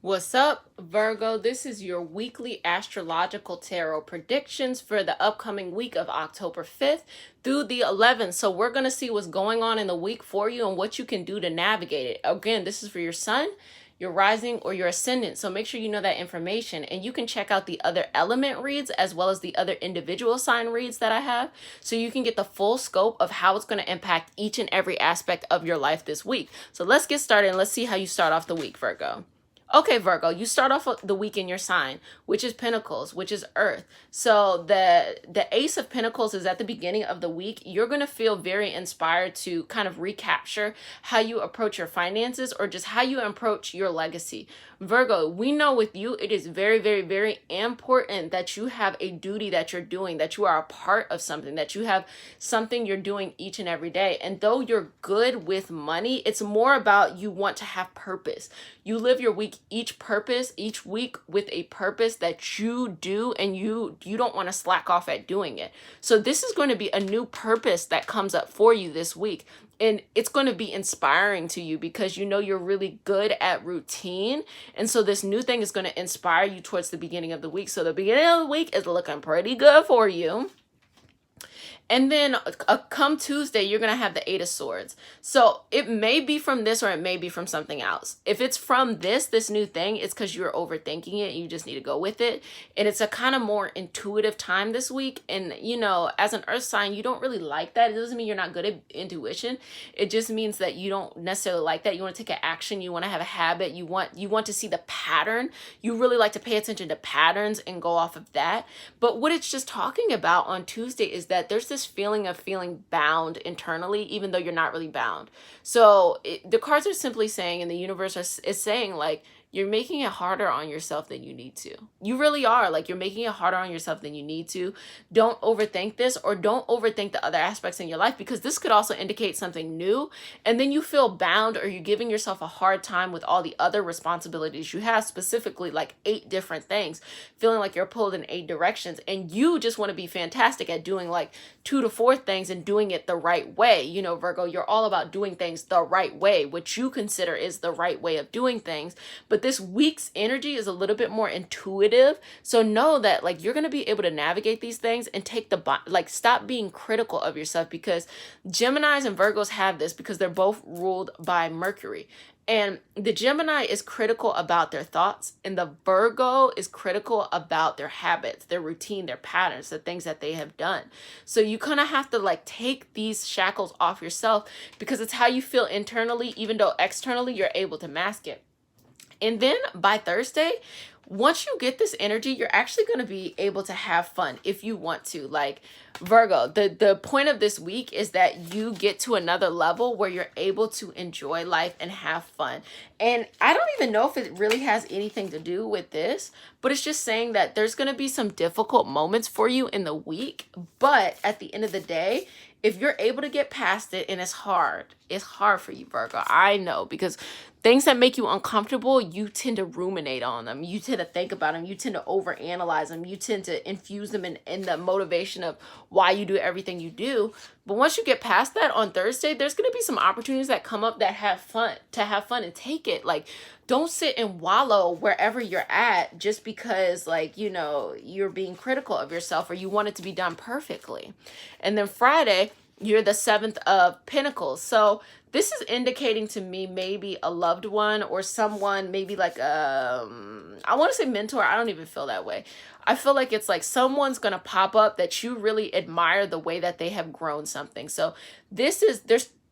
What's up, Virgo? This is your weekly astrological tarot predictions for the upcoming week of October 5th through the 11th. So we're going to see what's going on in the week for you and what you can do to navigate it. Again, this is for your sun, your rising, or your ascendant. So make sure you know that information, and you can check out the other element reads as well as the other individual sign reads that I have, so you can get the full scope of how it's going to impact each and every aspect of your life this week. So let's get started and let's see how you start off the week, Virgo. Okay, Virgo, you start off the week in your sign, which is Pentacles, which is Earth. So the Ace of Pentacles is at the beginning of the week. You're going to feel very inspired to kind of recapture how you approach your finances or just how you approach your legacy. Virgo, we know with you, it is very, very, very important that you have a duty that you're doing, that you are a part of something, that you have something you're doing each and every day. And though you're good with money, it's more about you want to have purpose. You live your week each week with a purpose that you do, and you don't want to slack off at doing it. So this is going to be a new purpose that comes up for you this week. And it's going to be inspiring to you because you know you're really good at routine. And so this new thing is going to inspire you towards the beginning of the week. So the beginning of the week is looking pretty good for you. And then come Tuesday, you're going to have the Eight of Swords. So it may be from this or it may be from something else. If it's from this new thing, it's because you're overthinking it. You just need to go with it. And it's a kind of more intuitive time this week. And, you know, as an earth sign, you don't really like that. It doesn't mean you're not good at intuition. It just means that you don't necessarily like that. You want to take an action. You want to have a habit. You want to see the pattern. You really like to pay attention to patterns and go off of that. But what it's just talking about on Tuesday is that there's this feeling of feeling bound internally, even though you're not really bound. So the cards are simply saying, and the universe is saying, like, you're making it harder on yourself than you need to. You really are. Like, you're making it harder on yourself than you need to. Don't overthink this, or don't overthink the other aspects in your life, because this could also indicate something new. And then you feel bound, or you're giving yourself a hard time with all the other responsibilities you have, specifically like 8 different things, feeling like you're pulled in 8 directions. And you just want to be fantastic at doing like 2 to 4 things and doing it the right way. You know, Virgo, you're all about doing things the right way, which you consider is the right way of doing things. But this week's energy is a little bit more intuitive. So know that, like, you're going to be able to navigate these things and take stop being critical of yourself, because Geminis and Virgos have this because they're both ruled by Mercury. And the Gemini is critical about their thoughts, and the Virgo is critical about their habits, their routine, their patterns, the things that they have done. So you kind of have to like take these shackles off yourself, because it's how you feel internally, even though externally you're able to mask it. And then by Thursday, once you get this energy, you're actually going to be able to have fun if you want to. Like, Virgo, the point of this week is that you get to another level where you're able to enjoy life and have fun. And I don't even know if it really has anything to do with this, but it's just saying that there's going to be some difficult moments for you in the week. But at the end of the day, if you're able to get past it, and it's hard for you, Virgo. I know, because things that make you uncomfortable, you tend to ruminate on them. You tend to think about them. You tend to overanalyze them. You tend to infuse them in the motivation of why you do everything you do. But once you get past that on Thursday, there's going to be some opportunities that come up that have fun and take it. Like, don't sit and wallow wherever you're at just because, like, you know, you're being critical of yourself or you want it to be done perfectly. And then Friday, you're the 7th of Pentacles. So this is indicating to me maybe a loved one or someone, maybe like I want to say mentor. I don't even feel that way. I feel like it's like someone's going to pop up that you really admire the way that they have grown something. So this is,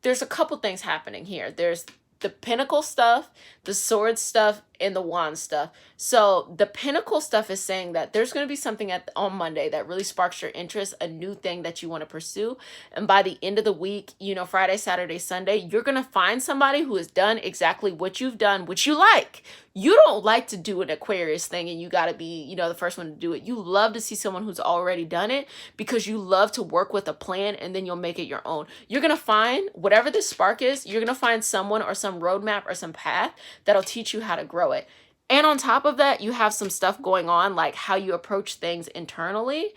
there's a couple things happening here. There's the Pentacle stuff, the Sword stuff, and the Wand stuff. So the Pentacle stuff is saying that there's going to be something on Monday that really sparks your interest, a new thing that you want to pursue. And by the end of the week, you know, Friday, Saturday, Sunday, you're going to find somebody who has done exactly what you've done, which you like. You don't like to do an Aquarius thing and you got to be, you know, the first one to do it. You love to see someone who's already done it because you love to work with a plan, and then you'll make it your own. You're going to find whatever this spark is, you're going to find someone or some roadmap or some path that'll teach you how to grow it. And on top of that, you have some stuff going on, like how you approach things internally.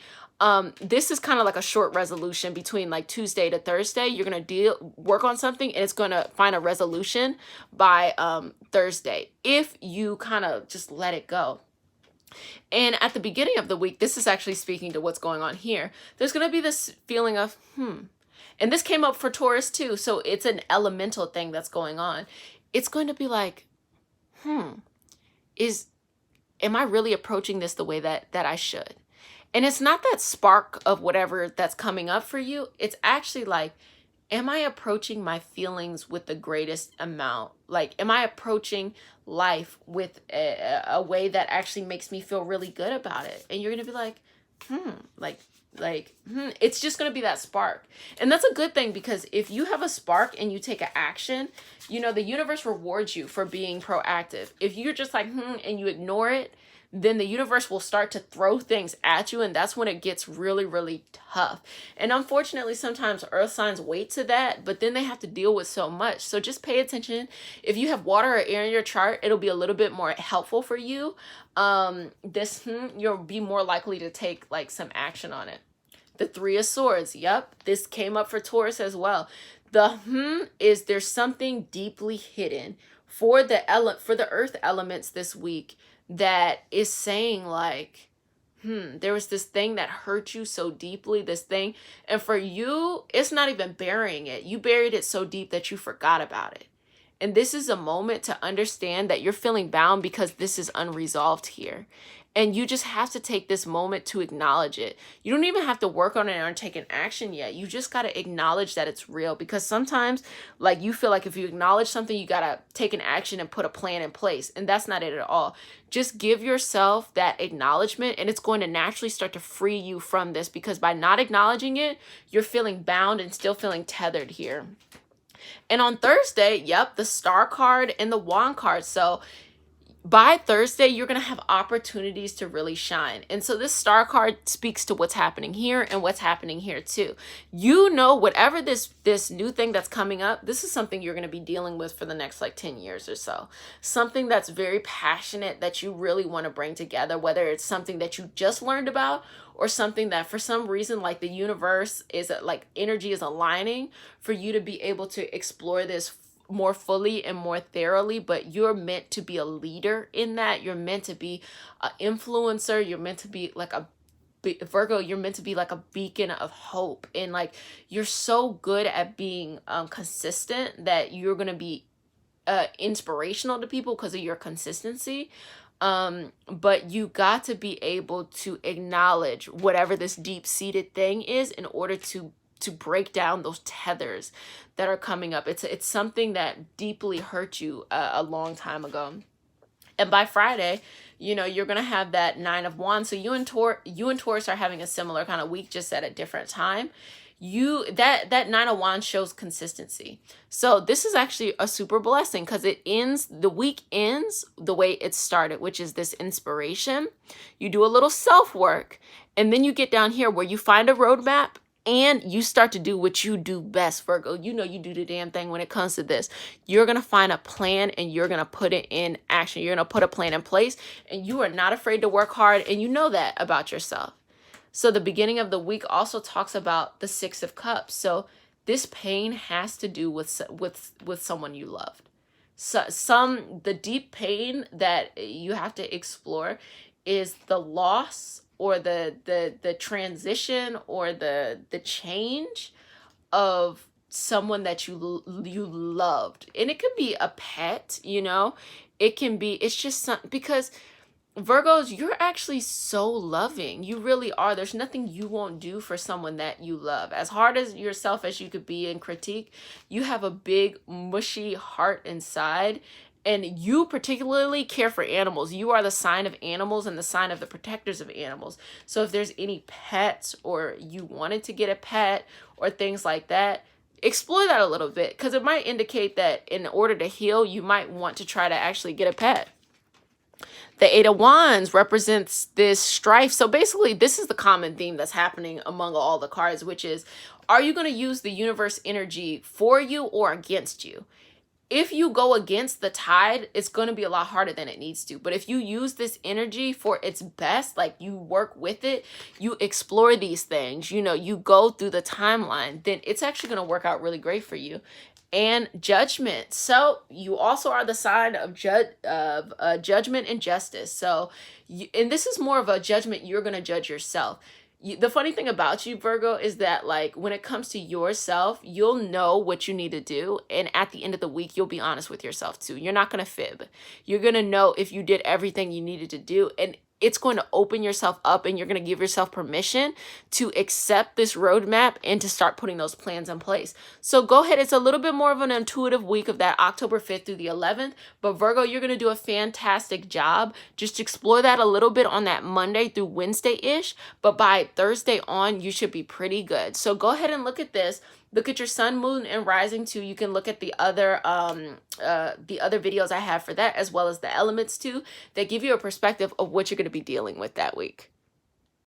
This is kind of like a short resolution between like Tuesday to Thursday. You're going to work on something and it's going to find a resolution by Thursday if you kind of just let it go. And at the beginning of the week, this is actually speaking to what's going on here. There's going to be this feeling of, and this came up for Taurus too. So it's an elemental thing that's going on. It's going to be like, am I really approaching this the way that I should? And it's not that spark of whatever that's coming up for you. It's actually like, am I approaching my feelings with the greatest amount? Like, am I approaching life with a way that actually makes me feel really good about it? And you're going to be like, it's just going to be that spark. And that's a good thing, because if you have a spark and you take an action, you know, the universe rewards you for being proactive. If you're just like, and you ignore it, then the universe will start to throw things at you. And that's when it gets really, really tough. And unfortunately, sometimes earth signs wait to that, but then they have to deal with so much. So just pay attention. If you have water or air in your chart, it'll be a little bit more helpful for you. You'll be more likely to take like some action on it. The Three of Swords. Yep. This came up for Taurus as well. The is there's something deeply hidden for the earth elements this week that is saying like, there was this thing that hurt you so deeply, this thing. And for you, it's not even burying it. You buried it so deep that you forgot about it. And this is a moment to understand that you're feeling bound because this is unresolved here. And you just have to take this moment to acknowledge it. You don't even have to work on it or take an action yet. You just got to acknowledge that it's real, because sometimes like you feel like if you acknowledge something, you got to take an action and put a plan in place. And that's not it at all. Just give yourself that acknowledgement and it's going to naturally start to free you from this, because by not acknowledging it, you're feeling bound and still feeling tethered here. And on Thursday, yep, the Star card and the Wand card. So by Thursday, you're going to have opportunities to really shine. And so this Star card speaks to what's happening here and what's happening here too. You know, whatever this new thing that's coming up, this is something you're going to be dealing with for the next like 10 years or so. Something that's very passionate that you really want to bring together, whether it's something that you just learned about or something that for some reason, like the universe is like energy is aligning for you to be able to explore this more fully and more thoroughly. But you're meant to be a leader in that. You're meant to be an influencer. You're meant to be like Virgo, you're meant to be like a beacon of hope. And like, you're so good at being consistent that you're going to be inspirational to people because of your consistency. But you got to be able to acknowledge whatever this deep-seated thing is in order to break down those tethers that are coming up. It's something that deeply hurt you a long time ago. And by Friday, you know, you're going to have that Nine of Wands. So you and Taurus are having a similar kind of week, just at a different time. That Nine of Wands shows consistency. So this is actually a super blessing, because the week ends the way it started, which is this inspiration. You do a little self-work, and then you get down here where you find a roadmap and you start to do what you do best, Virgo. You know you do the damn thing when it comes to this. You're going to find a plan and you're going to put it in action. You're going to put a plan in place, and you are not afraid to work hard, and you know that about yourself. So the beginning of the week also talks about the Six of Cups. So this pain has to do with someone you loved. So the deep pain that you have to explore is the loss or the transition or the change of someone that you loved. And it could be a pet, you know, it's just something, because Virgos, you're actually so loving. You really are. There's nothing you won't do for someone that you love. As hard as yourself as you could be in critique, you have a big, mushy heart inside. And you particularly care for animals. You are the sign of animals and the sign of the protectors of animals. So if there's any pets, or you wanted to get a pet or things like that, explore that a little bit, because it might indicate that in order to heal, you might want to try to actually get a pet. The Eight of Wands represents this strife. So basically, this is the common theme that's happening among all the cards, which is, are you going to use the universe energy for you or against you? if you go against the tide, it's going to be a lot harder than it needs to. But if you use this energy for its best, like you work with it, you explore these things, you know, you go through the timeline, then it's actually going to work out really great for you. And Judgment. So you also are the sign of judgment and justice. So, and this is more of a judgment. You're going to judge yourself. The funny thing about you, Virgo, is that like when it comes to yourself, you'll know what you need to do. And at the end of the week, you'll be honest with yourself too. You're not going to fib. You're going to know if you did everything you needed to do. And it's going to open yourself up, and you're going to give yourself permission to accept this roadmap and to start putting those plans in place. So go ahead. It's a little bit more of an intuitive week of that October 5th through the 11th. But Virgo, you're going to do a fantastic job. Just explore that a little bit on that Monday through Wednesday-ish. But by Thursday on, you should be pretty good. So go ahead and look at this. Look at your sun, moon, and rising too. You can look at the other videos I have for that, as well as the elements too, that give you a perspective of what you're going to be dealing with that week.